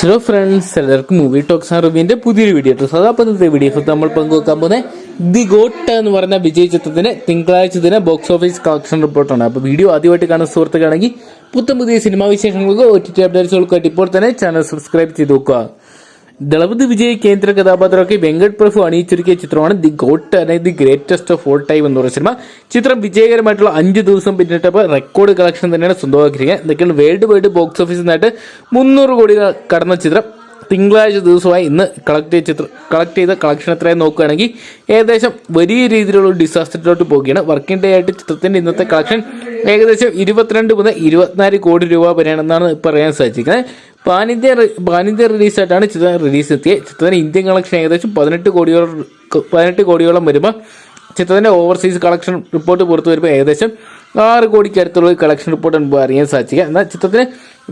Hello friends, എല്ലാവർക്കും movie talks and റിവ്യൂവിന്റെ പുതിയൊരു video. ഇന്നത്തെ വീഡിയോ നമ്മൾ പങ്കുവെക്കാൻ പോകുന്നത് ദി ഗോട്ട് എന്ന് പറയുന്ന വിജയ് ചിത്രത്തിന്റെ തിങ്കളാഴ്ച ദിന ബോക്സ് ഓഫീസ് കളക്ഷൻ റിപ്പോർട്ടാണ്. അപ്പോൾ വീഡിയോ ആദ്യമായിട്ട് കാണുന്ന സുഹൃത്തുക്കളാണെങ്കിൽ പുതിയ സിനിമാ വിശേഷങ്ങൾക്ക് OTT അപ്ഡേറ്റ്സുകൾക്കായിട്ട് ഇപ്പോൾ തന്നെ ചാനൽ സബ്സ്ക്രൈബ് ചെയ്ത് നോക്കുക. ദളപതി വിജയ് കേന്ദ്ര കഥാപാത്രമൊക്കെ വെങ്കട് പ്രഭു അണിയിച്ചൊരുക്കിയ ചിത്രമാണ് ദി ഗോട്ട് അല്ലെങ്കിൽ the greatest of all time എന്ന് പറയുന്ന സിനിമ. ചിത്രം വിജയകരമായിട്ടുള്ള 5 ദിവസം പിന്നിട്ടപ്പോൾ റെക്കോർഡ് കളക്ഷൻ തന്നെയാണ് സ്വന്തമാക്കിയിരിക്കുക. എന്തൊക്കെയാണ് വേൾഡ് വൈഡ് ബോക്സ് ഓഫീസിൽ നിന്നായിട്ട് 300 കോടി കടന്ന ചിത്രം തിങ്കളാഴ്ച ദിവസമായി ഇന്ന് കളക്ട് ചെയ്ത കളക്ഷൻ എത്രയും നോക്കുകയാണെങ്കിൽ ഏകദേശം വലിയ രീതിയിലുള്ള ഡിസാസ്റ്ററിലോട്ട് പോവുകയാണ്. വർക്കിംഗ് ഡേ ആയിട്ട് ചിത്രത്തിന്റെ ഇന്നത്തെ കളക്ഷൻ ഏകദേശം 22 മുതൽ 24 കോടി രൂപ വരെയാണെന്നാണ് പറയാൻ സാധിച്ചിരിക്കുന്നത്. പാൻ ഇന്ത്യ റിലീസായിട്ടാണ് ചിത്രം റിലീസ് എത്തിയത്. ചിത്രത്തിന് ഇന്ത്യൻ കളക്ഷൻ ഏകദേശം 18 കോടിയോളം വരുമ്പോൾ ചിത്രത്തിന്റെ ഓവർസീസ് കളക്ഷൻ റിപ്പോർട്ട് പുറത്തു വരുമ്പോൾ ഏകദേശം 6 കോടിക്ക് അടുത്തുള്ള കളക്ഷൻ റിപ്പോർട്ട് മുമ്പ് അറിയാൻ സാധിക്കുക. എന്നാൽ ചിത്രത്തിന്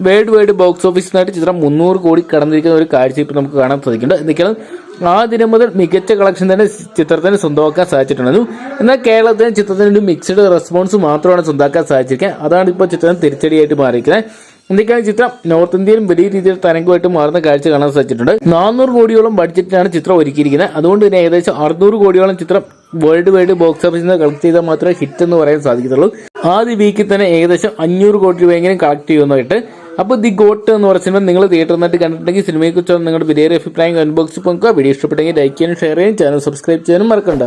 വേൾഡ് വൈഡ് ബോക്സ് ഓഫീസിനായിട്ട് ചിത്രം 300 കോടി കടന്നിരിക്കുന്ന ഒരു കാഴ്ച ഇപ്പോൾ നമുക്ക് കാണാൻ സാധിക്കുന്നുണ്ട്. എന്തൊക്കെയാണ് ആ ദിനം മുതൽ മികച്ച കളക്ഷൻ തന്നെ ചിത്രത്തിന് സ്വന്തമാക്കാൻ സാധിച്ചിട്ടുണ്ടായിരുന്നു. എന്നാൽ കേരളത്തിന് ചിത്രത്തിന് ഒരു മിക്സഡ് റെസ്പോൺസ് മാത്രമാണ് സ്വന്തമാക്കാൻ സാധിച്ചിരിക്കുക. അതാണ് ഇപ്പോൾ ചിത്രം തിരിച്ചടിയായിട്ട് മാറിയിരിക്കുന്നത്. എന്തൊക്കെയാണ് ചിത്രം നോർത്ത് ഇന്ത്യയിലും വലിയ രീതിയിൽ തരംഗമായിട്ട് മാറുന്ന കാഴ്ച കാണാൻ സാധിച്ചിട്ടുണ്ട്. 400 കോടിയോളം ബഡ്ജറ്റിലാണ് ചിത്രം ഒരുക്കിയിരിക്കുന്നത്. അതുകൊണ്ട് തന്നെ ഏകദേശം 600 കോടിയോളം ചിത്രം വേൾഡ് വൈഡ് ബോക്സ് ഓഫീസിൽ നിന്ന് കളക്ട് ചെയ്താൽ മാത്രമേ ഹിറ്റ് എന്ന് പറയാൻ സാധിക്കത്തുള്ളൂ. ആദ്യ വീക്കിൽ തന്നെ ഏകദേശം 500 കോടി രൂപയെങ്കിലും കളക്ട് ചെയ്യുന്നതായിട്ട്. അപ്പോൾ ദി ഗോട്ട് എന്ന് പറഞ്ഞ സിനിമ നിങ്ങൾ തിയേറ്ററിൽ നിന്നിട്ട് കണ്ടിട്ടുണ്ടെങ്കിൽ സിനിമയെക്കുറിച്ച് നിങ്ങളുടെ വലിയ അഭിപ്രായം കമന്റ് ബോക്സിൽ പങ്കുക. വീഡിയോ ഇഷ്ടപ്പെട്ടെങ്കിൽ ലൈക്ക് ചെയ്യാനും ഷെയർ ചെയ്യാനും ചാനൽ സബ്സ്ക്രൈബ് ചെയ്യാനും മറക്കണ്ട.